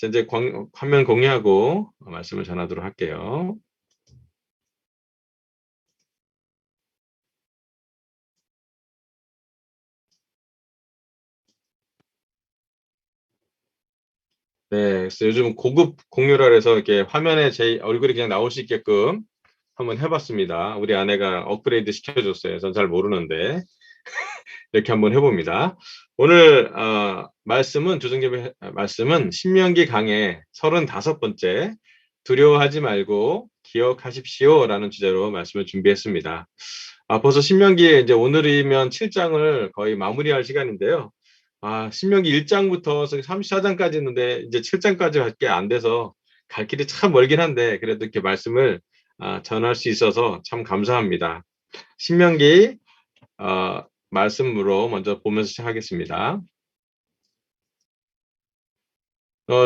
이제 화면 공유하고 말씀을 전하도록 할게요. 네, 그래서 요즘 고급 공유라 해서 이렇게 화면에 제 얼굴이 그냥 나올 수 있게끔 한번 해봤습니다. 우리 아내가 업그레이드 시켜줬어요. 전 잘 모르는데 이렇게 한번 해봅니다. 오늘 말씀은 조정님의 말씀은 신명기 강의 35번째 두려워하지 말고 기억하십시오라는 주제로 말씀을 준비했습니다. 벌써 신명기에 이제 오늘이면 7장을 거의 마무리할 시간인데요. 신명기 1장부터 34장까지 있는데 이제 7장까지밖에 안 돼서 갈 길이 참 멀긴 한데 그래도 이렇게 말씀을 전할 수 있어서 참 감사합니다. 신명기 말씀으로 먼저 보면서 시작하겠습니다.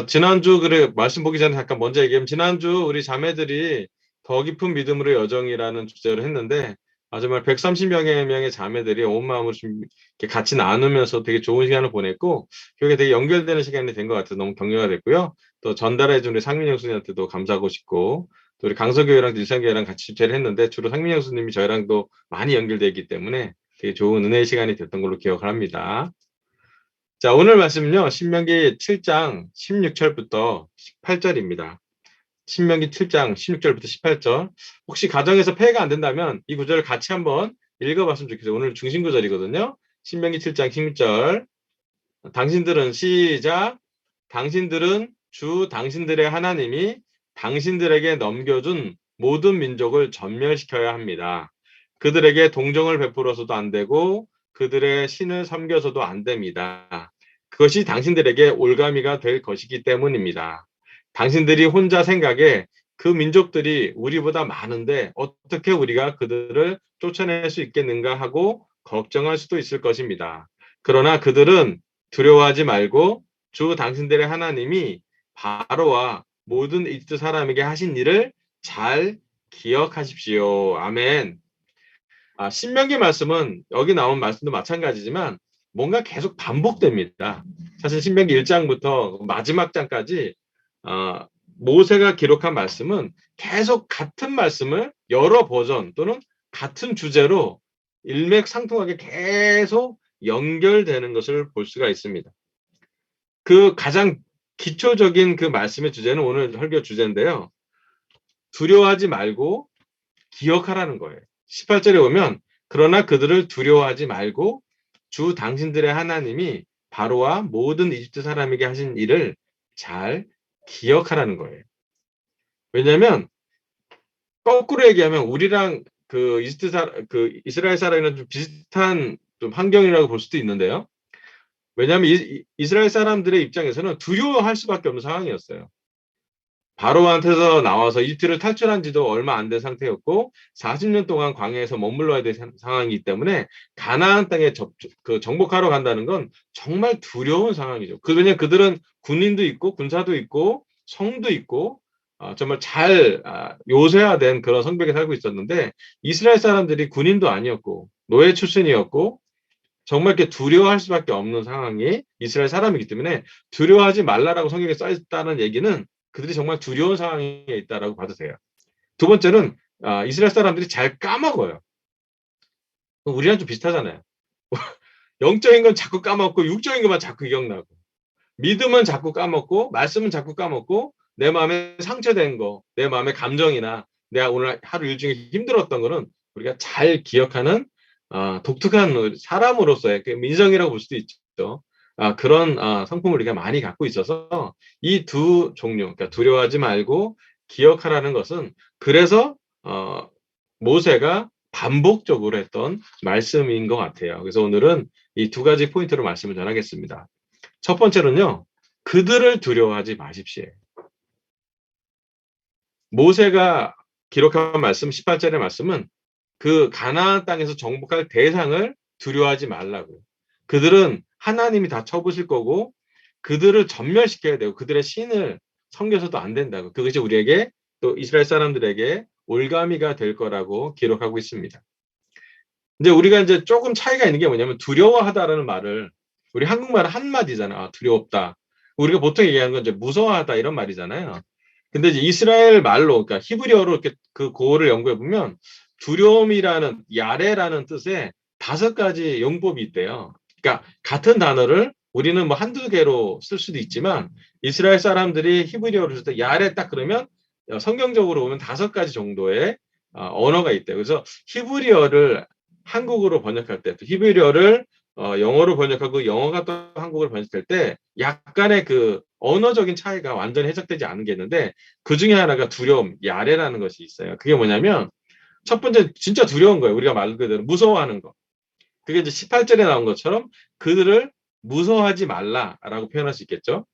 지난주 그래 말씀 보기 전에 잠깐 먼저 얘기하면 지난주 우리 자매들이 더 깊은 믿음으로 여정이라는 주제로 했는데 정말 130명의 자매들이 온 마음으로 좀 이렇게 같이 나누면서 되게 좋은 시간을 보냈고 그게 되게 연결되는 시간이 된 것 같아서 너무 격려가 됐고요. 또 전달해 준 우리 상민영 수님한테도 감사하고 싶고 또 우리 강서교회랑 일산교회랑 같이 주최를 했는데 주로 상민영 수님이 저희랑도 많이 연결되어 있기 때문에 되게 좋은 은혜의 시간이 됐던 걸로 기억을 합니다. 자, 오늘 말씀은요. 신명기 7장 16절부터 18절입니다. 신명기 7장 16절부터 18절. 혹시 가정에서 폐해가 안 된다면 이 구절을 같이 한번 읽어봤으면 좋겠어요. 오늘 중심 구절이거든요. 신명기 7장 16절. 당신들은 시작. 당신들은 주 당신들의 하나님이 당신들에게 넘겨준 모든 민족을 전멸시켜야 합니다. 그들에게 동정을 베풀어서도 안 되고 그들의 신을 섬겨서도 안 됩니다. 그것이 당신들에게 올가미가 될 것이기 때문입니다. 당신들이 혼자 생각에 그 민족들이 우리보다 많은데 어떻게 우리가 그들을 쫓아낼 수 있겠는가 하고 걱정할 수도 있을 것입니다. 그러나 그들은 두려워하지 말고 주 당신들의 하나님이 바로와 모든 이집트 사람에게 하신 일을 잘 기억하십시오. 아멘. 신명기 말씀은 여기 나온 말씀도 마찬가지지만 뭔가 계속 반복됩니다. 사실 신명기 1장부터 마지막 장까지 모세가 기록한 말씀은 계속 같은 말씀을 여러 버전 또는 같은 주제로 일맥상통하게 계속 연결되는 것을 볼 수가 있습니다. 그 가장 기초적인 그 말씀의 주제는 오늘 설교 주제인데요. 두려워하지 말고 기억하라는 거예요. 18절에 보면 그러나 그들을 두려워하지 말고 주 당신들의 하나님이 바로와 모든 이집트 사람에게 하신 일을 잘 기억하라는 거예요. 왜냐하면 거꾸로 얘기하면 우리랑 그 이스라엘 사람이랑 좀 비슷한 좀 환경이라고 볼 수도 있는데요. 왜냐하면 이스라엘 사람들의 입장에서는 두려워할 수밖에 없는 상황이었어요. 바로한테서 나와서 이집트를 탈출한 지도 얼마 안 된 상태였고 40년 동안 광야에서 머물러야 될 상황이기 때문에 가나안 땅에 정복하러 간다는 건 정말 두려운 상황이죠. 왜냐하면 그들은 군인도 있고 군사도 있고 성도 있고 정말 잘 요새화된 그런 성벽에 살고 있었는데 이스라엘 사람들이 군인도 아니었고 노예 출신이었고 정말 이렇게 두려워할 수밖에 없는 상황이 이스라엘 사람이기 때문에 두려워하지 말라라고 성경에 써 있다는 얘기는 그들이 정말 두려운 상황에 있다라고 봐도 돼요. 두 번째는 이스라엘 사람들이 잘 까먹어요. 우리랑 좀 비슷하잖아요. 영적인 건 자꾸 까먹고 육적인 것만 자꾸 기억나고 믿음은 자꾸 까먹고 말씀은 자꾸 까먹고 내 마음에 상처된 거, 내 마음의 감정이나 내가 오늘 하루 일중에 힘들었던 거는 우리가 잘 기억하는 독특한 사람으로서의 민성이라고 볼 수도 있죠. 그런 성품을 우리가 많이 갖고 있어서 이 두 종류, 그러니까 두려워하지 말고 기억하라는 것은 그래서 모세가 반복적으로 했던 말씀인 것 같아요. 그래서 오늘은 이 두 가지 포인트로 말씀을 전하겠습니다. 첫 번째는요. 그들을 두려워하지 마십시오. 모세가 기록한 말씀 18절의 말씀은 그 가나안 땅에서 정복할 대상을 두려워하지 말라고. 그들은 하나님이 다 쳐부실 거고 그들을 전멸시켜야 되고 그들의 신을 섬겨서도 안 된다고. 그것이 우리에게 또 이스라엘 사람들에게 올가미가 될 거라고 기록하고 있습니다. 이제 우리가 이제 조금 차이가 있는 게 뭐냐면 두려워하다라는 말을 우리 한국말은 한마디잖아. 두렵다. 우리가 보통 얘기하는 건 이제 무서워하다 이런 말이잖아요. 근데 이제 이스라엘 말로, 그러니까 히브리어로 이렇게 그 고어를 연구해 보면 두려움이라는 야레라는 뜻의 5가지 용법이 있대요. 그러니까 같은 단어를 우리는 뭐 한두 개로 쓸 수도 있지만 이스라엘 사람들이 히브리어로 쓸 때 야레 딱 그러면 성경적으로 보면 5가지 정도의 언어가 있대요. 그래서 히브리어를 한국어로 번역할 때, 또 히브리어를 영어로 번역하고 영어가 또 한국어로 번역할 때 약간의 그 언어적인 차이가 완전히 해석되지 않은 게 있는데 그 중에 하나가 두려움, 야레라는 것이 있어요. 그게 뭐냐면 첫 번째 진짜 두려운 거예요. 우리가 말 그대로 무서워하는 거. 그게 이제 18절에 나온 것처럼 그들을 무서워하지 말라라고 표현할 수 있겠죠.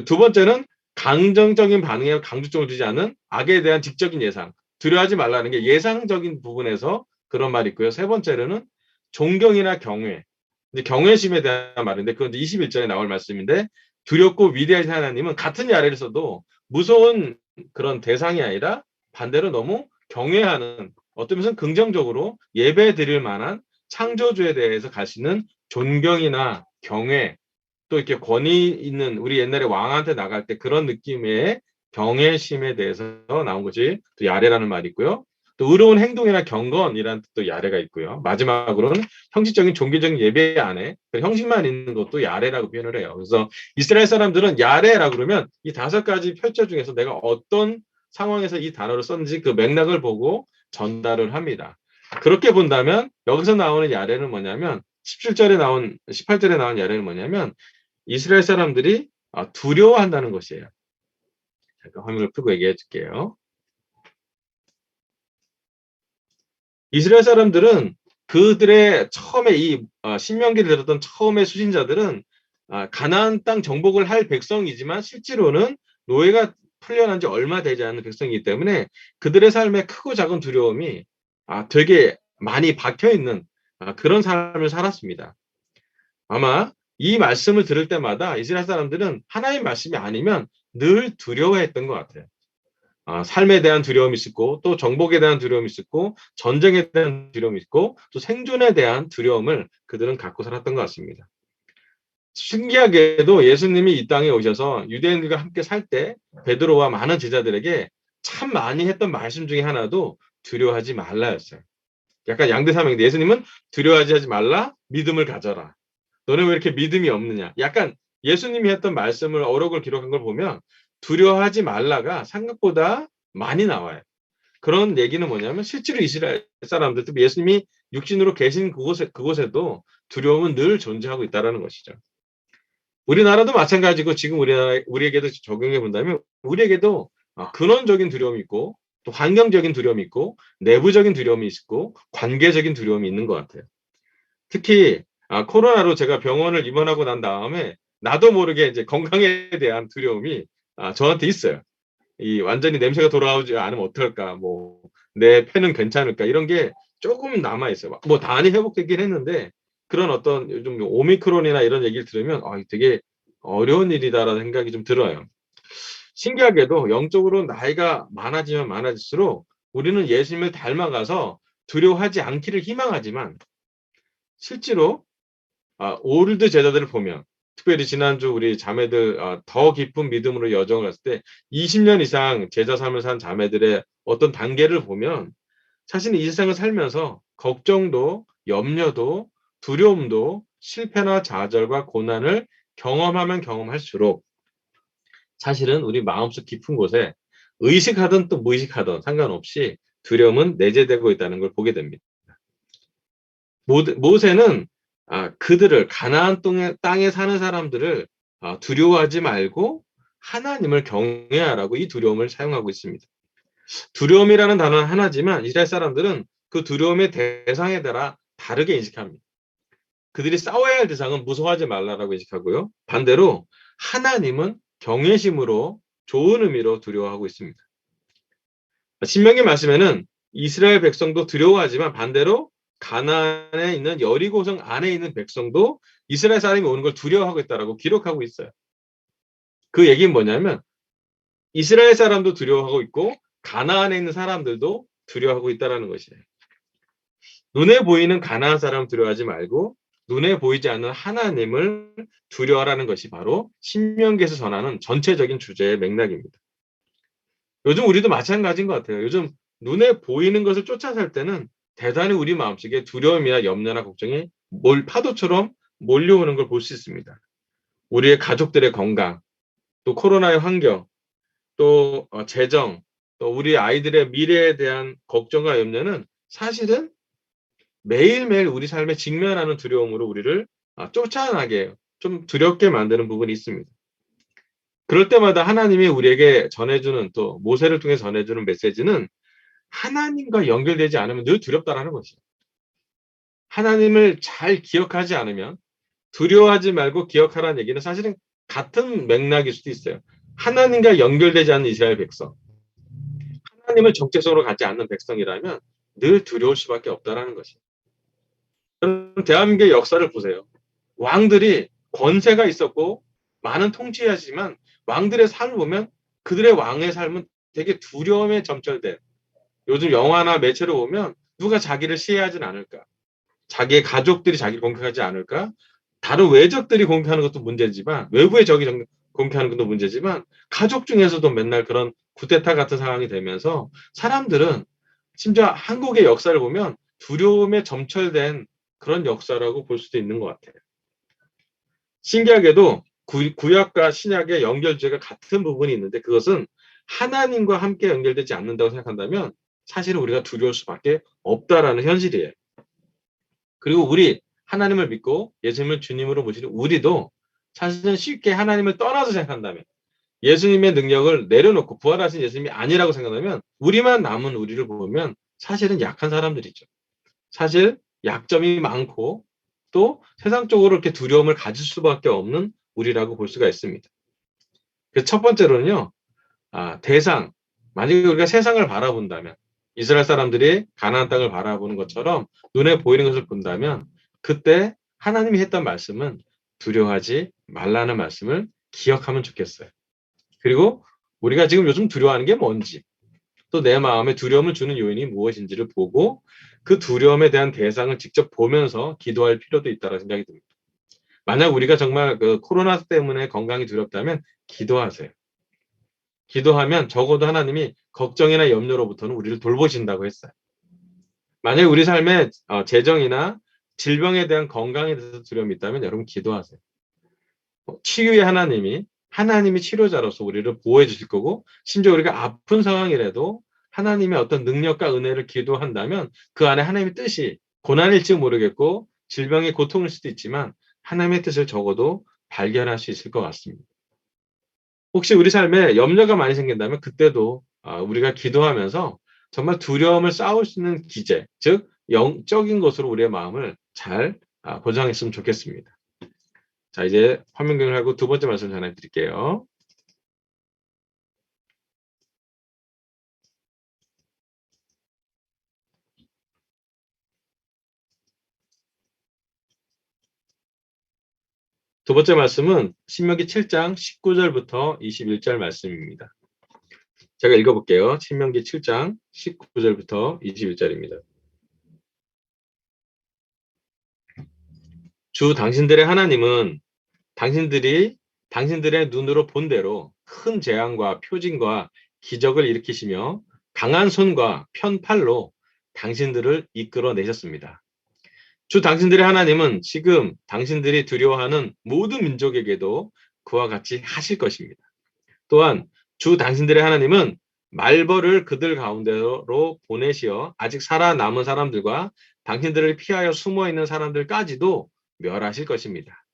두 번째는 강정적인 반응에 강조점을 두지 않은 악에 대한 직접적인 예상. 두려워하지 말라는 게 예상적인 부분에서 그런 말이 있고요. 세 번째로는 존경이나 경외. 이제 경외심에 대한 말인데 그건 이제 21절에 나올 말씀인데 두렵고 위대하신 하나님은 같은 야레를 써도 무서운 그런 대상이 아니라 반대로 너무 경외하는 어떤 면에서는 긍정적으로 예배 드릴 만한 창조주에 대해서 가시는 존경이나 경외 또 이렇게 권위 있는 우리 옛날에 왕한테 나갈 때 그런 느낌의 경외심에 대해서 나온 것이 또 야레라는 말이 있고요. 또 의로운 행동이나 경건이라는 뜻도 야레가 있고요. 마지막으로는 형식적인 종교적인 예배 안에 형식만 있는 것도 야레라고 표현을 해요. 그래서 이스라엘 사람들은 야레라고 그러면 이 5가지 표절 중에서 내가 어떤 상황에서 이 단어를 썼는지 그 맥락을 보고 전달을 합니다. 그렇게 본다면 여기서 나오는 야레는 뭐냐면 18절에 나온 야레는 뭐냐면 이스라엘 사람들이 두려워한다는 것이에요. 잠깐 화면을 끄고 얘기해 줄게요. 이스라엘 사람들은 그들의 처음에 이 신명기를 들었던 처음의 수신자들은 가나안 땅 정복을 할 백성이지만 실제로는 노예가 풀려난 지 얼마 되지 않은 백성이기 때문에 그들의 삶에 크고 작은 두려움이 되게 많이 박혀 있는 그런 삶을 살았습니다. 아마 이 말씀을 들을 때마다 이스라엘 사람들은 하나님 말씀이 아니면 늘 두려워했던 것 같아요. 삶에 대한 두려움이 있었고 또 정복에 대한 두려움이 있었고 전쟁에 대한 두려움이 있고 또 생존에 대한 두려움을 그들은 갖고 살았던 것 같습니다. 신기하게도 예수님이 이 땅에 오셔서 유대인들과 함께 살 때 베드로와 많은 제자들에게 참 많이 했던 말씀 중에 하나도 두려워하지 말라였어요. 약간 양대산맥인데 예수님은 두려워하지 말라, 믿음을 가져라. 너는 왜 이렇게 믿음이 없느냐? 약간 예수님이 했던 말씀을 어록을 기록한 걸 보면 두려워하지 말라가 생각보다 많이 나와요. 그런 얘기는 뭐냐면 실제로 이스라엘 사람들, 특히 예수님이 육신으로 계신 그곳에도 두려움은 늘 존재하고 있다는 것이죠. 우리나라도 마찬가지고 지금 우리에게도 적용해 본다면 우리에게도 근원적인 두려움이 있고 또 환경적인 두려움이 있고 내부적인 두려움이 있고 관계적인 두려움이 있는 것 같아요. 특히 코로나로 제가 병원을 입원하고 난 다음에 나도 모르게 이제 건강에 대한 두려움이 저한테 있어요. 이 완전히 냄새가 돌아오지 않으면 어떨까, 뭐 내 폐는 괜찮을까 이런 게 조금 남아 있어요. 뭐 다행히 회복되긴 했는데 그런 어떤 요즘 오미크론이나 이런 얘기를 들으면 되게 어려운 일이다라는 생각이 좀 들어요. 신기하게도 영적으로 나이가 많아지면 많아질수록 우리는 예수님을 닮아가서 두려워하지 않기를 희망하지만 실제로 올드 제자들을 보면 특별히 지난주 우리 자매들 더 깊은 믿음으로 여정을 했을 때 20년 이상 제자 삶을 산 자매들의 어떤 단계를 보면 자신이 이 세상을 살면서 걱정도 염려도 두려움도 실패나 좌절과 고난을 경험하면 경험할수록 사실은 우리 마음속 깊은 곳에 의식하든 또 무의식하든 상관없이 두려움은 내재되고 있다는 걸 보게 됩니다. 모세는 그들을 가나안 땅에 사는 사람들을 두려워하지 말고 하나님을 경외하라고 이 두려움을 사용하고 있습니다. 두려움이라는 단어는 하나지만 이스라엘 사람들은 그 두려움의 대상에 따라 다르게 인식합니다. 그들이 싸워야 할 대상은 무서워하지 말라라고 인식하고요. 반대로 하나님은 경외심으로 좋은 의미로 두려워하고 있습니다. 신명기 말씀에는 이스라엘 백성도 두려워하지만 반대로 가나안에 있는 여리고성 안에 있는 백성도 이스라엘 사람이 오는 걸 두려워하고 있다라고 기록하고 있어요. 그 얘기는 뭐냐면 이스라엘 사람도 두려워하고 있고 가나안에 있는 사람들도 두려워하고 있다라는 것이에요. 눈에 보이는 가나안 사람 두려워하지 말고 눈에 보이지 않는 하나님을 두려워하라는 것이 바로 신명기에서 전하는 전체적인 주제의 맥락입니다. 요즘 우리도 마찬가지인 것 같아요. 요즘 눈에 보이는 것을 쫓아 살 때는 대단히 우리 마음속에 두려움이나 염려나 걱정이 파도처럼 몰려오는 걸 볼 수 있습니다. 우리의 가족들의 건강, 또 코로나의 환경, 또 재정, 또 우리 아이들의 미래에 대한 걱정과 염려는 사실은 매일매일 우리 삶에 직면하는 두려움으로 우리를 쫓아나게 좀 두렵게 만드는 부분이 있습니다. 그럴 때마다 하나님이 우리에게 전해주는 또 모세를 통해 전해주는 메시지는 하나님과 연결되지 않으면 늘 두렵다라는 것이죠. 하나님을 잘 기억하지 않으면 두려워하지 말고 기억하라는 얘기는 사실은 같은 맥락일 수도 있어요. 하나님과 연결되지 않는 이스라엘 백성, 하나님을 정체성으로 갖지 않는 백성이라면 늘 두려울 수밖에 없다라는 것이에요. 대한민국의 역사를 보세요. 왕들이 권세가 있었고 많은 통치하지만 왕들의 삶을 보면 그들의 왕의 삶은 되게 두려움에 점철된, 요즘 영화나 매체로 보면 누가 자기를 시해하진 않을까, 자기의 가족들이 자기를 공격하지 않을까, 다른 외적들이 공격하는 것도 문제지만, 외부의 적이 공격하는 것도 문제지만 가족 중에서도 맨날 그런 쿠데타 같은 상황이 되면서 사람들은 심지어 한국의 역사를 보면 두려움에 점철된 그런 역사라고 볼 수도 있는 것 같아요. 신기하게도 구약과 신약의 연결제가 같은 부분이 있는데 그것은 하나님과 함께 연결되지 않는다고 생각한다면 사실은 우리가 두려울 수밖에 없다라는 현실이에요. 그리고 우리 하나님을 믿고 예수님을 주님으로 모시는 우리도 사실은 쉽게 하나님을 떠나서 생각한다면, 예수님의 능력을 내려놓고 부활하신 예수님이 아니라고 생각하면 우리만 남은 우리를 보면 사실은 약한 사람들이죠. 사실 약점이 많고 또 세상적으로 이렇게 두려움을 가질 수밖에 없는 우리라고 볼 수가 있습니다. 그래서 첫 번째로는요, 대상. 만약에 우리가 세상을 바라본다면, 이스라엘 사람들이 가나안 땅을 바라보는 것처럼 눈에 보이는 것을 본다면 그때 하나님이 했던 말씀은 두려워하지 말라는 말씀을 기억하면 좋겠어요. 그리고 우리가 지금 요즘 두려워하는 게 뭔지, 또 내 마음에 두려움을 주는 요인이 무엇인지를 보고 그 두려움에 대한 대상을 직접 보면서 기도할 필요도 있다고 생각이 듭니다. 만약 우리가 정말 그 코로나 때문에 건강이 두렵다면 기도하세요. 기도하면 적어도 하나님이 걱정이나 염려로부터는 우리를 돌보신다고 했어요. 만약에 우리 삶에 재정이나 질병에 대한 건강에 대해서 두려움이 있다면 여러분 기도하세요. 치유의 하나님이 치료자로서 우리를 보호해 주실 거고, 심지어 우리가 아픈 상황이라도 하나님의 어떤 능력과 은혜를 기도한다면 그 안에 하나님의 뜻이, 고난일지 모르겠고 질병의 고통일 수도 있지만 하나님의 뜻을 적어도 발견할 수 있을 것 같습니다. 혹시 우리 삶에 염려가 많이 생긴다면 그때도 우리가 기도하면서 정말 두려움을 싸울 수 있는 기제, 즉 영적인 것으로 우리의 마음을 잘 보장했으면 좋겠습니다. 자, 이제 화면 공유하고 두 번째 말씀 전해드릴게요. 두 번째 말씀은 신명기 7장 19절부터 21절 말씀입니다. 제가 읽어볼게요. 신명기 7장 19절부터 21절입니다. 주 당신들의 하나님은 당신들이 당신들의 눈으로 본 대로 큰 재앙과 표징과 기적을 일으키시며 강한 손과 편팔로 당신들을 이끌어 내셨습니다. 주 당신들의 하나님은 지금 당신들이 두려워하는 모든 민족에게도 그와 같이 하실 것입니다. 또한 주 당신들의 하나님은 말벌을 그들 가운데로 보내시어 아직 살아남은 사람들과 당신들을 피하여 숨어있는 사람들까지도 멸하실 것입니다.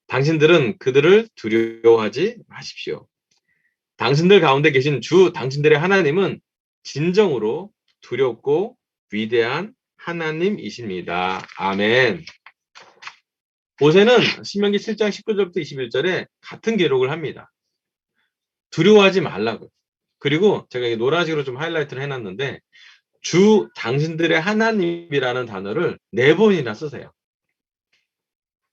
당신들은 그들을 두려워하지 마십시오. 당신들 가운데 계신 주 당신들의 하나님은 진정으로 두렵고 위대한 하나님이십니다. 아멘. 모세는 신명기 7장 19절부터 21절에 같은 기록을 합니다. 두려워하지 말라고. 그리고 제가 이 노란색으로 좀 하이라이트를 해놨는데 주 당신들의 하나님이라는 단어를 4번이나 쓰세요.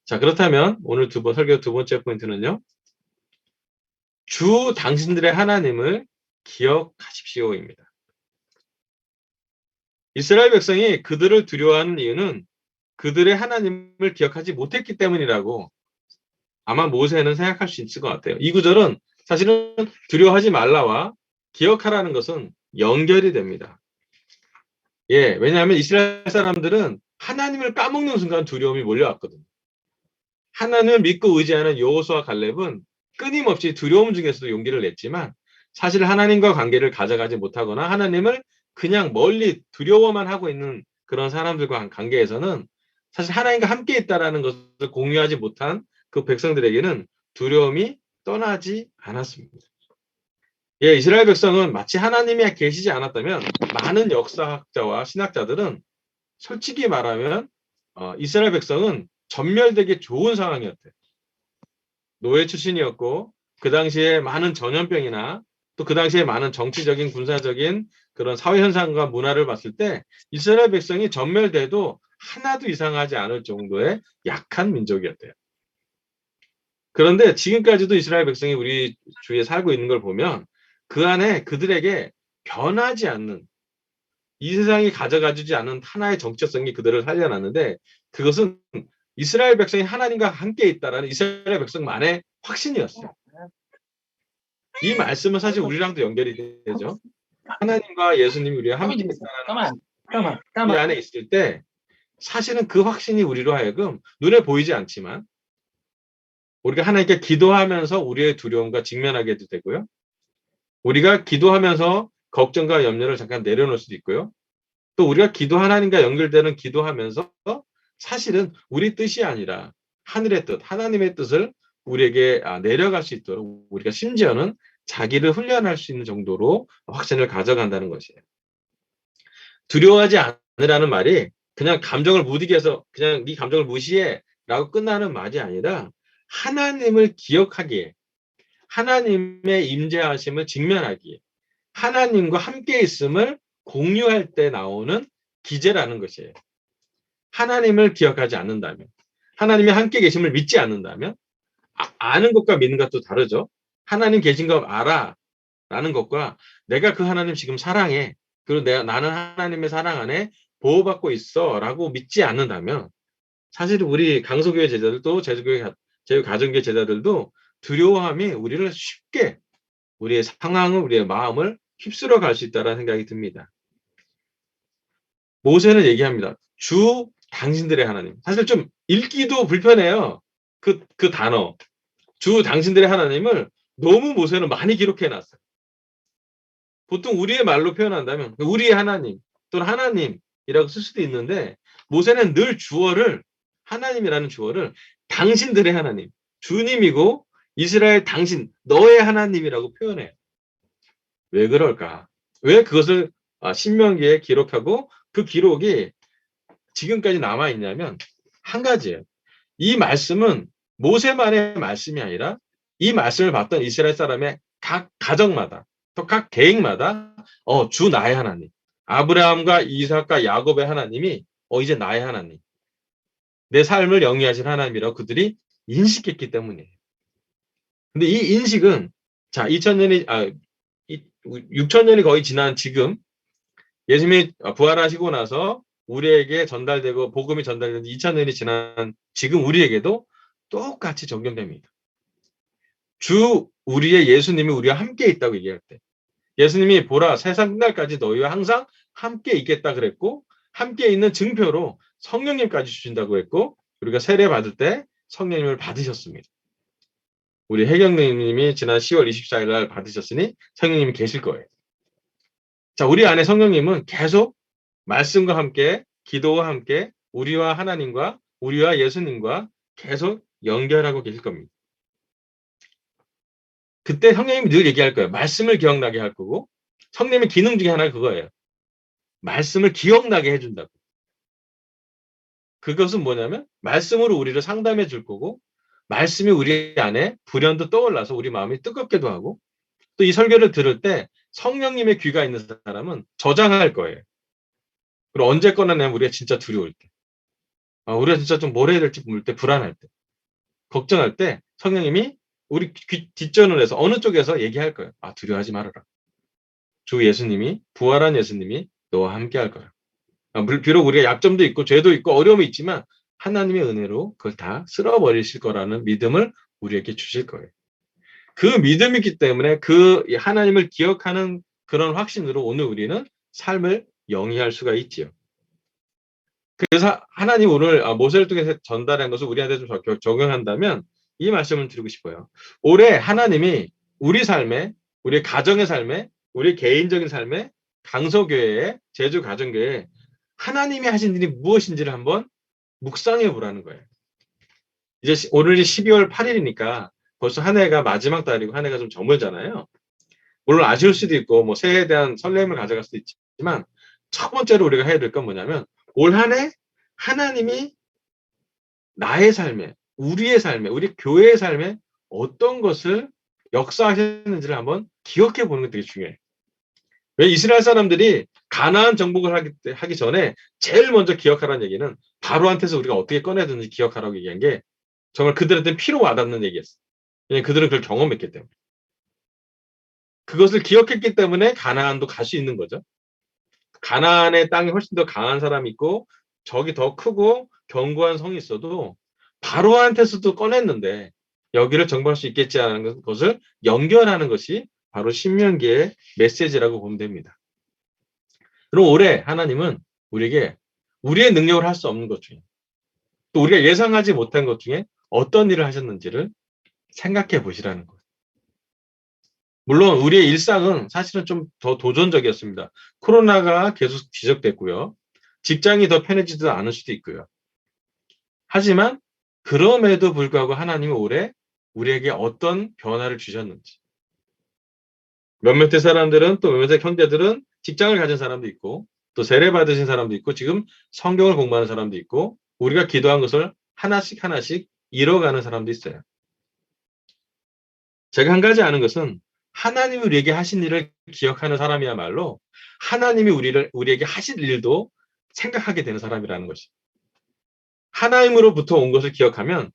자, 그렇다면 오늘 설교 두 번째 포인트는요, 주 당신들의 하나님을 기억하십시오입니다. 이스라엘 백성이 그들을 두려워하는 이유는 그들의 하나님을 기억하지 못했기 때문이라고 아마 모세는 생각할 수 있을 것 같아요. 이 구절은 사실은 두려워하지 말라와 기억하라는 것은 연결이 됩니다. 예, 왜냐하면 이스라엘 사람들은 하나님을 까먹는 순간 두려움이 몰려왔거든요. 하나님을 믿고 의지하는 여호수아 갈렙은 끊임없이 두려움 중에서도 용기를 냈지만 사실 하나님과 관계를 가져가지 못하거나 하나님을 그냥 멀리 두려워만 하고 있는 그런 사람들과 관계에서는 사실 하나님과 함께 있다라는 것을 공유하지 못한 그 백성들에게는 두려움이 떠나지 않았습니다. 예, 이스라엘 백성은 마치 하나님이 계시지 않았다면 많은 역사학자와 신학자들은 솔직히 말하면 이스라엘 백성은 전멸되기 좋은 상황이었대요. 노예 출신이었고 그 당시에 많은 전염병이나 또 그 당시에 많은 정치적인 군사적인 그런 사회 현상과 문화를 봤을 때 이스라엘 백성이 전멸돼도 하나도 이상하지 않을 정도의 약한 민족이었대요. 그런데 지금까지도 이스라엘 백성이 우리 주위에 살고 있는 걸 보면 그 안에 그들에게 변하지 않는 이 세상이 가져가주지 않은 하나의 정체성이 그들을 살려놨는데 그것은 이스라엘 백성이 하나님과 함께 있다라는 이스라엘 백성만의 확신이었어요. 이 말씀은 사실 우리랑도 연결이 되죠. 하나님과 예수님이 우리와 함께 있다라는 이 안에 있을 때 사실은 그 확신이 우리로 하여금 눈에 보이지 않지만 우리가 하나님께 기도하면서 우리의 두려움과 직면하게 되고요. 우리가 기도하면서 걱정과 염려를 잠깐 내려놓을 수도 있고요. 또 우리가 하나님과 연결되는 기도하면서 사실은 우리 뜻이 아니라 하늘의 뜻, 하나님의 뜻을 우리에게 내려갈 수 있도록 우리가 심지어는 자기를 훈련할 수 있는 정도로 확신을 가져간다는 것이에요. 두려워하지 않으라는 말이 그냥 감정을 못 이겨서 그냥 네 감정을 무시해 라고 끝나는 말이 아니라 하나님을 기억하기에 하나님의 임재하심을 직면하기에 하나님과 함께 있음을 공유할 때 나오는 기제라는 것이에요. 하나님을 기억하지 않는다면 하나님이 함께 계심을 믿지 않는다면 아는 것과 믿는 것도 다르죠. 하나님 계신 거 알아 라는 것과 내가 그 하나님 지금 사랑해 그리고 나는 하나님의 사랑 안에 보호받고 있어 라고 믿지 않는다면 사실 우리 강소교회 제자들도 제주 가정교회 제자들도 두려워함이 우리를 쉽게 우리의 상황을 우리의 마음을 휩쓸어 갈 수 있다는 생각이 듭니다. 모세는 얘기합니다. 주 당신들의 하나님. 사실 좀 읽기도 불편해요. 그 단어. 주 당신들의 하나님을 너무 모세는 많이 기록해 놨어요. 보통 우리의 말로 표현한다면 우리의 하나님 또는 하나님이라고 쓸 수도 있는데 모세는 늘 주어를 하나님이라는 주어를 당신들의 하나님, 주님이고 이스라엘 당신, 너의 하나님이라고 표현해요. 왜 그럴까? 왜 그것을 신명기에 기록하고 그 기록이 지금까지 남아있냐면 한 가지예요. 이 말씀은 모세만의 말씀이 아니라 이 말씀을 받던 이스라엘 사람의 각 가정마다 또 각 계획마다 주 나의 하나님 아브라함과 이삭과 야곱의 하나님이 이제 나의 하나님 내 삶을 영위하신 하나님이라고 그들이 인식했기 때문이에요. 근데 이 인식은 자 6,000년이 거의 지난 지금 예수님이 부활하시고 나서 우리에게 전달되고 복음이 전달된 2,000년이 지난 지금 우리에게도 똑같이 적용됩니다. 주 우리의 예수님이 우리와 함께 있다고 얘기할 때 예수님이 보라 세상 끝날까지 너희와 항상 함께 있겠다 그랬고 함께 있는 증표로 성령님까지 주신다고 했고 우리가 세례 받을 때 성령님을 받으셨습니다. 우리 혜경님이 지난 10월 24일 날 받으셨으니 성령님이 계실 거예요. 자, 우리 안에 성령님은 계속 말씀과 함께 기도와 함께 우리와 하나님과 우리와 예수님과 계속 연결하고 계실 겁니다. 그때 성령님이 늘 얘기할 거예요. 말씀을 기억나게 할 거고 성령님의 기능 중에 하나가 그거예요. 말씀을 기억나게 해준다고. 그것은 뭐냐면 말씀으로 우리를 상담해 줄 거고 말씀이 우리 안에 불현도 떠올라서 우리 마음이 뜨겁게도 하고 또 이 설교를 들을 때 성령님의 귀가 있는 사람은 저장할 거예요. 그리고 언제 꺼내냐면 우리가 진짜 두려울 때. 우리가 진짜 좀 뭘 해야 될지 모를 때 불안할 때. 걱정할 때 성령님이 우리 귀 뒷전을 해서 어느 쪽에서 얘기할 거예요. 두려워하지 말아라. 주 예수님이 부활한 예수님이 너와 함께 할 거야. 비록 우리가 약점도 있고 죄도 있고 어려움이 있지만 하나님의 은혜로 그걸 다 쓸어버리실 거라는 믿음을 우리에게 주실 거예요. 그 믿음이 있기 때문에 그 하나님을 기억하는 그런 확신으로 오늘 우리는 삶을 영위할 수가 있지요. 그래서 하나님 오늘 모세를 통해서 전달한 것을 우리한테 좀 적용한다면 이 말씀을 드리고 싶어요. 올해 하나님이 우리 삶에, 우리 가정의 삶에, 우리 개인적인 삶에, 강서교회에, 제주가정교회에 하나님이 하신 일이 무엇인지를 한번 묵상해 보라는 거예요. 이제 오늘이 12월 8일이니까 벌써 한 해가 마지막 달이고 한 해가 좀 저물잖아요. 물론 아쉬울 수도 있고 뭐 새해에 대한 설렘을 가져갈 수도 있지만 첫 번째로 우리가 해야 될 건 뭐냐면 올 한 해 하나님이 나의 삶에, 우리의 삶에, 우리 교회의 삶에 어떤 것을 역사하셨는지를 한번 기억해 보는 게 되게 중요해요. 왜 이스라엘 사람들이 가나안 정복을 하기 전에 제일 먼저 기억하라는 얘기는 바로한테서 우리가 어떻게 꺼내든지 기억하라고 얘기한 게 정말 그들한테는 피로 와닿는 얘기였어요. 왜냐하면 그들은 그걸 경험했기 때문에. 그것을 기억했기 때문에 가나안도 갈 수 있는 거죠. 가나안의 땅이 훨씬 더 강한 사람이 있고 적이 더 크고 견고한 성이 있어도 바로한테서도 꺼냈는데 여기를 정복할 수 있겠지 하는 것을 연결하는 것이 바로 신명기의 메시지라고 보면 됩니다. 그럼 올해 하나님은 우리에게 우리의 능력을 할 수 없는 것 중에 또 우리가 예상하지 못한 것 중에 어떤 일을 하셨는지를 생각해 보시라는 거예요. 물론 우리의 일상은 사실은 좀 더 도전적이었습니다. 코로나가 계속 지속됐고요. 직장이 더 편해지지도 않을 수도 있고요. 하지만 그럼에도 불구하고 하나님은 올해 우리에게 어떤 변화를 주셨는지 몇몇의 사람들은 또 몇몇의 형제들은 직장을 가진 사람도 있고 또 세례 받으신 사람도 있고 지금 성경을 공부하는 사람도 있고 우리가 기도한 것을 하나씩 하나씩 이뤄가는 사람도 있어요. 제가 한 가지 아는 것은 하나님이 우리에게 하신 일을 기억하는 사람이야말로 하나님이 우리에게 하실 일도 생각하게 되는 사람이라는 것이. 하나님으로부터 온 것을 기억하면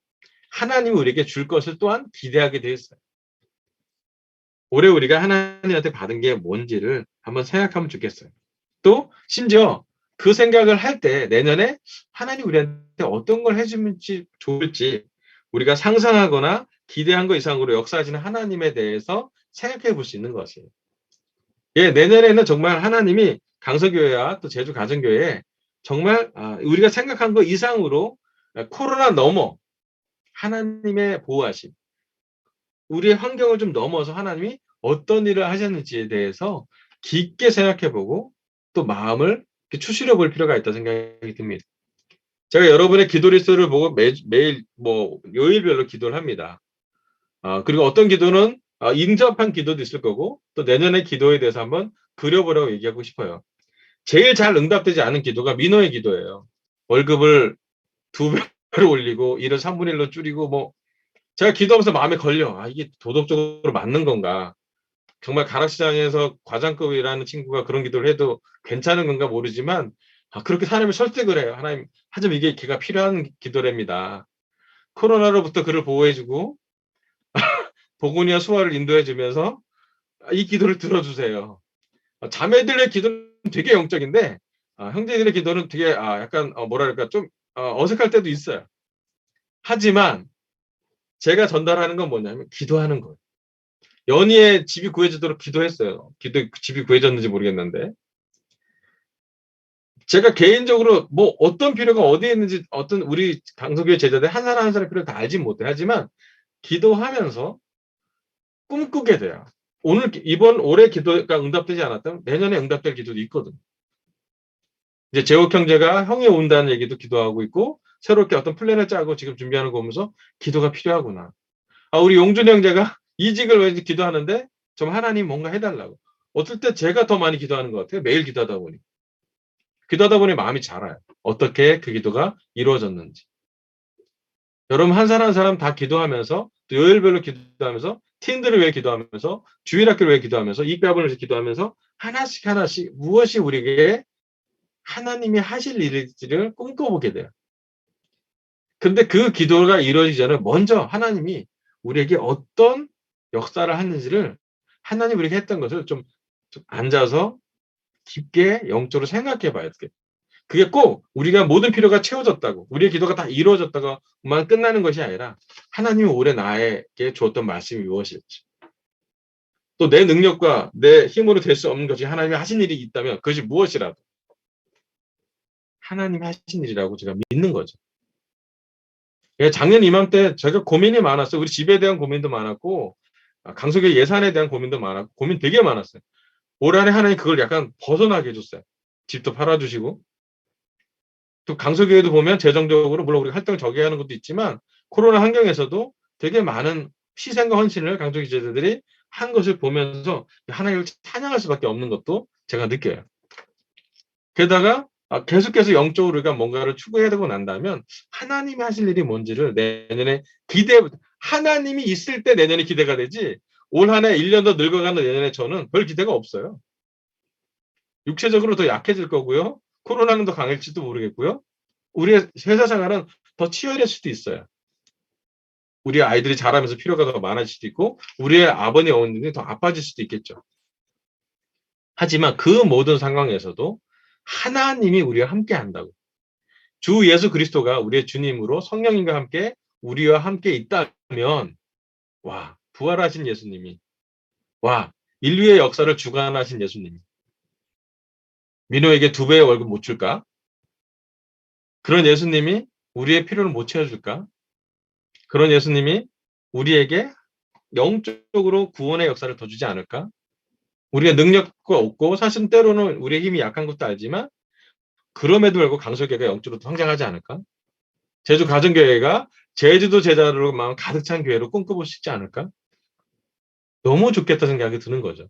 하나님이 우리에게 줄 것을 또한 기대하게 되어 있어요. 올해 우리가 하나님한테 받은 게 뭔지를 한번 생각하면 좋겠어요. 또 심지어 그 생각을 할 때 내년에 하나님 우리한테 어떤 걸 해주면 좋을지 우리가 상상하거나 기대한 것 이상으로 역사하시는 하나님에 대해서 생각해 볼 수 있는 것이에요. 예, 내년에는 정말 하나님이 강서교회와 또 제주 가정교회에 정말 우리가 생각한 것 이상으로 코로나 넘어 하나님의 보호하심, 우리의 환경을 좀 넘어서 하나님이 어떤 일을 하셨는지에 대해서 깊게 생각해보고 또 마음을 추스려 볼 필요가 있다고 생각이 듭니다. 제가 여러분의 기도 리스트를 보고 매일 뭐 요일별로 기도를 합니다. 그리고 어떤 기도는 인접한 기도도 있을 거고 또 내년의 기도에 대해서 한번 그려보라고 얘기하고 싶어요. 제일 잘 응답되지 않은 기도가 민호의 기도예요. 월급을 2배로 올리고 일을 3분의 1로 줄이고 뭐 제가 기도하면서 마음에 걸려. 이게 도덕적으로 맞는 건가? 정말 가락시장에서 과장급이라는 친구가 그런 기도를 해도 괜찮은 건가 모르지만 그렇게 사람을 설득을 해요. 하나님, 하지만 이게 걔가 필요한 기도랍니다. 코로나로부터 그를 보호해주고 복음이와 수화를 인도해주면서 이 기도를 들어주세요. 자매들의 기도는 되게 영적인데 형제들의 기도는 되게 약간 뭐랄까 좀 어색할 때도 있어요. 하지만 제가 전달하는 건 뭐냐면 기도하는 거예요. 연희의 집이 구해지도록 기도했어요. 집이 구해졌는지 모르겠는데 제가 개인적으로 뭐 어떤 필요가 어디에 있는지 어떤 우리 강서교회 제자들 한 사람 한 사람 필요를 다 알진 못해. 하지만 기도하면서 꿈꾸게 돼요. 이번 올해 기도가 응답되지 않았다면 내년에 응답될 기도도 있거든. 이제 재욱 형제가 형이 온다는 얘기도 기도하고 있고 새롭게 어떤 플랜을 짜고 지금 준비하는 거 보면서 기도가 필요하구나. 우리 용준 형제가 이직을 왜 기도하는데 좀 하나님 뭔가 해달라고. 어떨 때 제가 더 많이 기도하는 것 같아요. 매일 기도하다 보니. 기도하다 보니 마음이 자라요. 어떻게 그 기도가 이루어졌는지. 여러분 한 사람 한 사람 다 기도하면서 또 요일별로 기도하면서 팀들을 위해 기도하면서 주일학교를 위해 기도하면서 이과분을 위해 기도하면서 하나씩 하나씩 무엇이 우리에게 하나님이 하실 일일지를 꿈꿔보게 돼요. 근데 그 기도가 이루어지기 전에 먼저 하나님이 우리에게 어떤 역사를 하는지를 하나님 우리에게 했던 것을 좀 앉아서 깊게 영적으로 생각해 봐야 돼요. 그게 꼭 우리가 모든 필요가 채워졌다고, 우리의 기도가 다 이루어졌다고만 끝나는 것이 아니라 하나님이 올해 나에게 주었던 말씀이 무엇일지, 또 내 능력과 내 힘으로 될 수 없는 것이 하나님이 하신 일이 있다면 그것이 무엇이라도 하나님이 하신 일이라고 제가 믿는 거죠. 예, 작년 이맘때 제가 고민이 많았어요. 우리 집에 대한 고민도 많았고, 강석의 예산에 대한 고민도 많았고, 고민 되게 많았어요. 올 한해 하나님 그걸 약간 벗어나게 해줬어요. 집도 팔아주시고, 또 강석교회도 보면 재정적으로 물론 우리가 활동을 저기하는 것도 있지만 코로나 환경에서도 되게 많은 희생과 헌신을 강석기 제자들이 한 것을 보면서 하나님을 찬양할 수밖에 없는 것도 제가 느껴요. 게다가 계속해서 영적으로 우리가 뭔가를 추구해야 되고 난다면 하나님이 하실 일이 뭔지를 내년에 하나님이 있을 때 내년에 기대가 되지, 올 한해 1년 더 늙어가는 내년에 저는 별 기대가 없어요. 육체적으로 더 약해질 거고요. 코로나는 더 강할지도 모르겠고요. 우리의 회사 생활은 더 치열할 수도 있어요. 우리 아이들이 자라면서 필요가 더 많아질 수도 있고, 우리의 아버님, 어머님이 더 아파질 수도 있겠죠. 하지만 그 모든 상황에서도 하나님이 우리와 함께 한다고. 주 예수 그리스도가 우리의 주님으로 성령님과 함께 우리와 함께 있다면, 와, 부활하신 예수님이, 와, 인류의 역사를 주관하신 예수님이 민호에게 2배의 월급 못 줄까? 그런 예수님이 우리의 필요를 못 채워줄까? 그런 예수님이 우리에게 영적으로 구원의 역사를 더 주지 않을까? 우리가 능력과 없고 사실은 때로는 우리의 힘이 약한 것도 알지만 그럼에도 불구하고 강설교회가 영적으로 성장하지 않을까? 제주 가정교회가 제주도 제자로 마음 가득 찬 교회로 꿈꿔볼 수 있지 않을까? 너무 좋겠다 생각이 드는 거죠.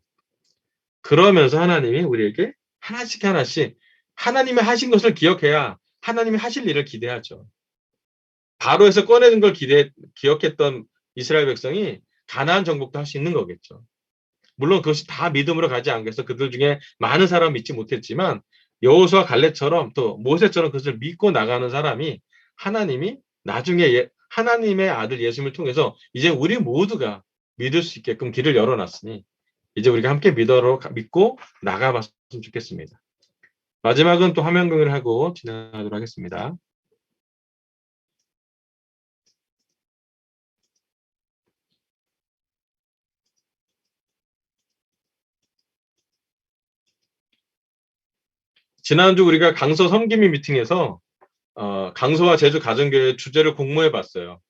그러면서 하나님이 우리에게 하나씩 하나씩 하나님이 하신 것을 기억해야 하나님이 하실 일을 기대하죠. 바로에서 꺼내는 걸 기억했던 이스라엘 백성이 가나안 정복도 할 수 있는 거겠죠. 물론 그것이 다 믿음으로 가지 않겠어. 그들 중에 많은 사람은 믿지 못했지만 여호수아 갈렙처럼 또 모세처럼 그것을 믿고 나가는 사람이 하나님이 나중에 하나님의 아들 예수님을 통해서 이제 우리 모두가 믿을 수 있게끔 길을 열어놨으니 이제 우리가 함께 믿고 나가봤으면 좋겠습니다. 마지막은 또 화면 공유를 하고 진행하도록 하겠습니다. 지난주 우리가 강서 섬김이 미팅에서 강서와 제주 가정교회 주제를 공모해 봤어요.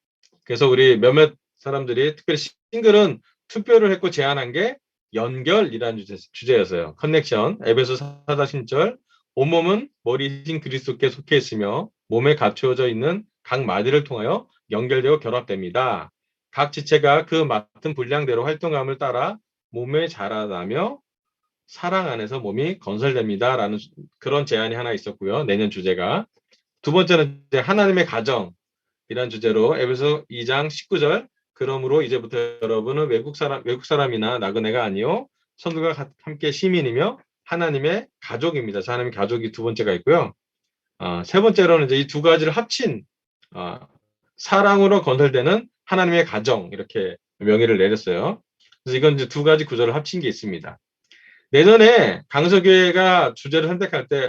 그래서 우리 몇몇 사람들이 특별히 싱글은 투표를 했고 제안한 게 연결이라는 주제였어요. 커넥션, 에베소 4-1절, 온몸은 머리이신 그리스도께 속해 있으며 몸에 갖추어져 있는 각 마디를 통하여 연결되어 결합됩니다. 각 지체가 그 맡은 분량대로 활동함을 따라 몸에 자라나며 사랑 안에서 몸이 건설됩니다. 라는 그런 제안이 하나 있었고요. 내년 주제가. 두 번째는 이제 하나님의 가정이라는 주제로 에베소 2장 19절, 그러므로 이제부터 여러분은 외국 사람이나 나그네가 아니요 선들과 함께 시민이며 하나님의 가족입니다. 하나님의 가족이 두 번째가 있고요. 세 번째로는 이제 이 두 가지를 합친 사랑으로 건설되는 하나님의 가정, 이렇게 명의를 내렸어요. 그래서 이건 이제 두 가지 구절을 합친 게 있습니다. 내년에 강서교회가 주제를 선택할 때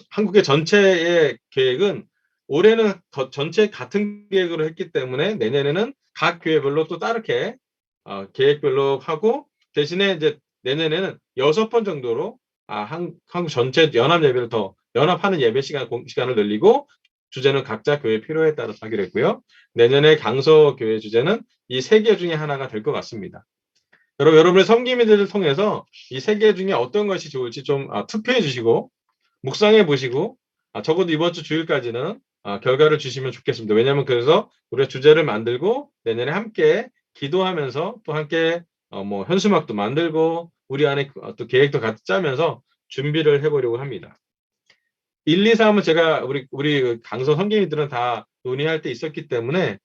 한국의 전체의 계획은 올해는 전체 같은 계획으로 했기 때문에 내년에는 각 교회별로 또 다르게 계획별로 하고, 대신에 이제 내년에는 6번 정도로 한국 전체 연합 예배를 더 연합하는 예배 시간을 늘리고 주제는 각자 교회 필요에 따라서 하기로 했고요. 내년에 강서교회 주제는 이 3개 중에 하나가 될 것 같습니다. 여러분의 섬김이들을 통해서 이 3개 중에 어떤 것이 좋을지 좀 투표해 주시고 묵상해 보시고 적어도 이번 주 주일까지는 결과를 주시면 좋겠습니다. 왜냐하면 그래서 우리가 주제를 만들고 내년에 함께 기도하면서 또 함께 뭐 현수막도 만들고 우리 안에 또 계획도 같이 짜면서 준비를 해보려고 합니다. 1, 2, 3은 제가 우리 강서 섬김이들은 다 논의할 때 있었기 때문에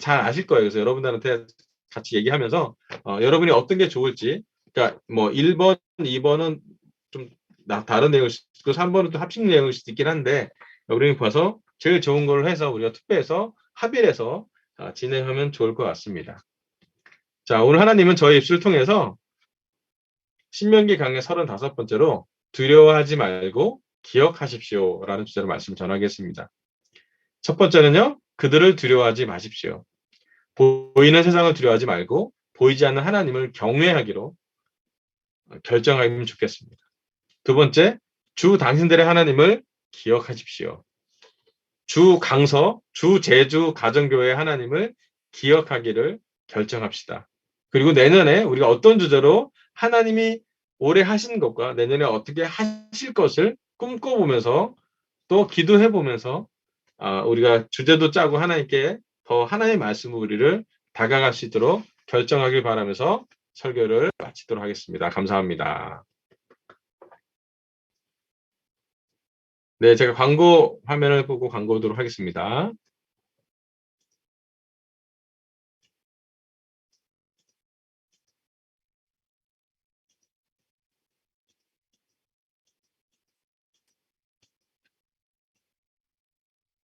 잘 아실 거예요. 그래서 여러분들한테 같이 얘기하면서 여러분이 어떤 게 좋을지, 그러니까 뭐 1번, 2번은 좀 다른 내용일 수도 있고 3번은 또 합식 내용일 수도 있긴 한데 우리는 봐서 제일 좋은 걸 해서 우리가 투표해서 합의를 해서 진행하면 좋을 것 같습니다. 자, 오늘 하나님은 저의 입술을 통해서 신명기 강의 35번째로 두려워하지 말고 기억하십시오라는 주제로 말씀을 전하겠습니다. 첫 번째는요. 그들을 두려워하지 마십시오. 보이는 세상을 두려워하지 말고 보이지 않는 하나님을 경외하기로 결정하면 좋겠습니다. 두 번째, 주 당신들의 하나님을 기억하십시오. 주 강서, 주 제주 가정교회 하나님을 기억하기를 결정합시다. 그리고 내년에 우리가 어떤 주제로 하나님이 올해 하신 것과 내년에 어떻게 하실 것을 꿈꿔보면서 또 기도해보면서 우리가 주제도 짜고 하나님께 더 하나님의 말씀으로 우리를 다가갈 수 있도록 결정하길 바라면서 설교를 마치도록 하겠습니다. 감사합니다. 네, 제가 광고 화면을 보고 광고하도록 하겠습니다.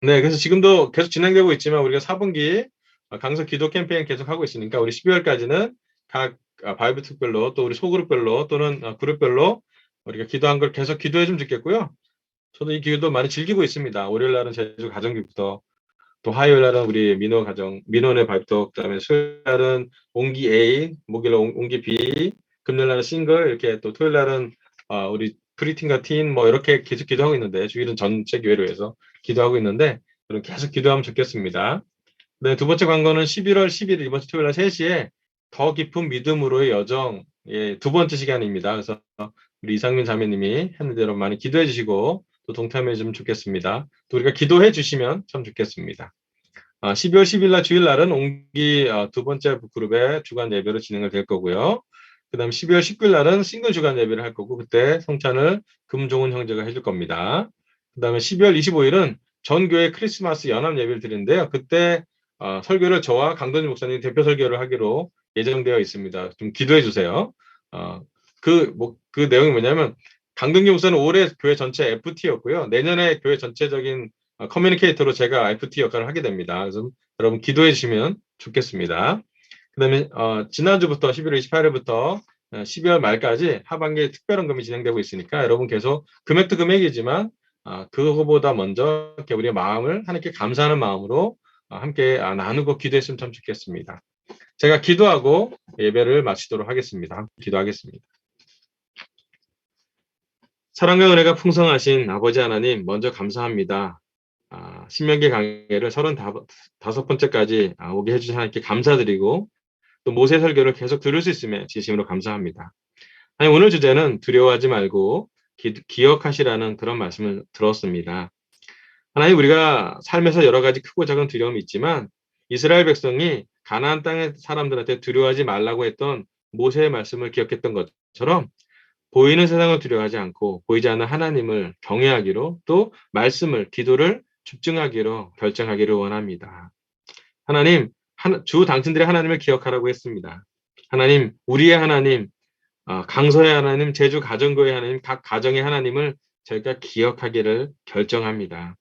네, 그래서 지금도 계속 진행되고 있지만 우리가 4분기 강서 기도 캠페인 계속하고 있으니까 우리 12월까지는 각 바이브 특별로 또 우리 소그룹별로 또는 그룹별로 우리가 기도한 걸 계속 기도해 주면 좋겠고요. 저도 이 기도 많이 즐기고 있습니다. 월요일 날은 제주 가정기부터 또 화요일 날은 우리 민원의 바이브톡, 그다음에 수요일 날은 옹기 A, 목요일 날 옹기 B, 금요일 날은 싱글, 이렇게 또 토요일 날은 우리 프리틴과 틴 뭐 이렇게 계속 기도하고 있는데 주일은 전체 교회로 해서 기도하고 있는데 그럼 계속 기도하면 좋겠습니다. 네, 두 번째 광고는 11월 11일 이번 주 토요일 날 3시에 더 깊은 믿음으로의 여정 두 번째 시간입니다. 그래서 우리 이상민 자매님이 했는 대로 많이 기도해 주시고 또 동참해 주시면 좋겠습니다. 또 우리가 기도해 주시면 참 좋겠습니다. 12월 10일 날 주일 날은 옹기 두 번째 그룹의 주간 예배로 진행을 될 거고요. 그 다음 12월 19일 날은 싱글 주간 예배를 할 거고 그때 성찬을 금종훈 형제가 해줄 겁니다. 그 다음에 12월 25일은 전교회 크리스마스 연합 예배를 드리는데요. 그때 설교를 저와 강don진 목사님 대표 설교를 하기로 예정되어 있습니다. 좀 기도해 주세요. 그 내용이 뭐냐면 강동기 목사는 올해 교회 전체 FT였고요. 내년에 교회 전체적인 커뮤니케이터로 제가 FT 역할을 하게 됩니다. 그래서 여러분 기도해 주시면 좋겠습니다. 그 다음에 지난주부터 11월 28일부터 12월 말까지 하반기 특별헌금이 진행되고 있으니까 여러분 계속 금액도 금액이지만 그거보다 먼저 이렇게 우리의 마음을 하나님께 감사하는 마음으로 함께 나누고 기도했으면 참 좋겠습니다. 제가 기도하고 예배를 마치도록 하겠습니다. 기도하겠습니다. 사랑과 은혜가 풍성하신 아버지 하나님 먼저 감사합니다. 신명기 강해를 35번째까지 오게 해주신 하나님께 감사드리고 또 모세 설교를 계속 들을 수 있음에 진심으로 감사합니다. 아니, 오늘 주제는 두려워하지 말고 기억하시라는 그런 말씀을 들었습니다. 하나님, 우리가 삶에서 여러 가지 크고 작은 두려움이 있지만 이스라엘 백성이 가나안 땅의 사람들한테 두려워하지 말라고 했던 모세의 말씀을 기억했던 것처럼 보이는 세상을 두려워하지 않고 보이지 않는 하나님을 경외하기로 또 말씀을 기도를 집중하기로 결정하기를 원합니다. 하나님, 주 당신들의 하나님을 기억하라고 했습니다. 하나님, 우리의 하나님, 강서의 하나님, 제주 가정교회 하나님, 각 가정의 하나님을 저희가 기억하기를 결정합니다.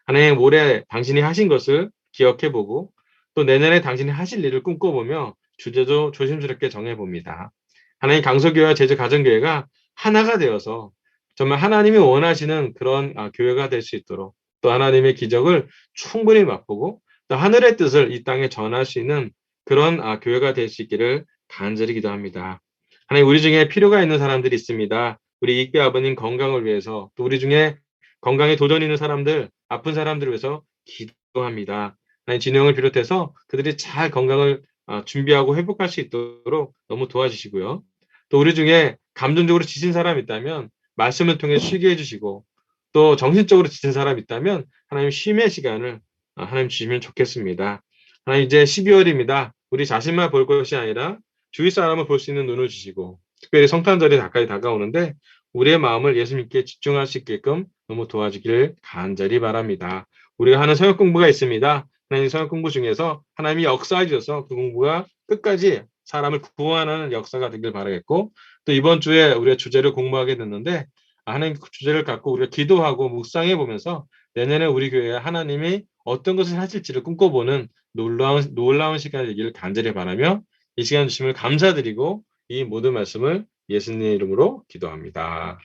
하나님, 올해 당신이 하신 것을 기억해보고 또 내년에 당신이 하실 일을 꿈꿔보며 주제도 조심스럽게 정해봅니다. 하나님, 강서교회와 제주 가정교회가 하나가 되어서 정말 하나님이 원하시는 그런 교회가 될 수 있도록 또 하나님의 기적을 충분히 맛보고 또 하늘의 뜻을 이 땅에 전할 수 있는 그런 교회가 될 수 있기를 간절히 기도합니다. 하나님, 우리 중에 필요가 있는 사람들이 있습니다. 우리 이익배 아버님 건강을 위해서 또 우리 중에 건강에 도전이 있는 사람들, 아픈 사람들을 위해서 기도합니다. 하나님, 진영을 비롯해서 그들이 잘 건강을 준비하고 회복할 수 있도록 너무 도와주시고요. 또 우리 중에 감정적으로 지친 사람이 있다면 말씀을 통해 쉬게 해주시고 또 정신적으로 지친 사람이 있다면 하나님 쉼의 시간을 하나님 주시면 좋겠습니다. 하나님, 이제 12월입니다. 우리 자신만 볼 것이 아니라 주위 사람을 볼 수 있는 눈을 주시고 특별히 성탄절이 가까이 다가오는데 우리의 마음을 예수님께 집중할 수 있게끔 너무 도와주기를 간절히 바랍니다. 우리가 하는 성역 공부가 있습니다. 하나님, 성역 공부 중에서 하나님이 역사해 주셔서 그 공부가 끝까지 사람을 구원하는 역사가 되길 바라겠고 또 이번 주에 우리가 주제를 공부하게 됐는데 하나님 그 주제를 갖고 우리가 기도하고 묵상해 보면서 내년에 우리 교회에 하나님이 어떤 것을 하실지를 꿈꿔보는 놀라운 시간이 되기를 간절히 바라며 이 시간 주심을 감사드리고 이 모든 말씀을 예수님 이름으로 기도합니다.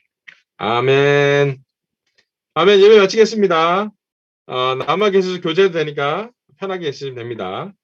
아멘. 아멘. 예배 마치겠습니다. 남아 계셔서 교제도 되니까 편하게 계시면 됩니다.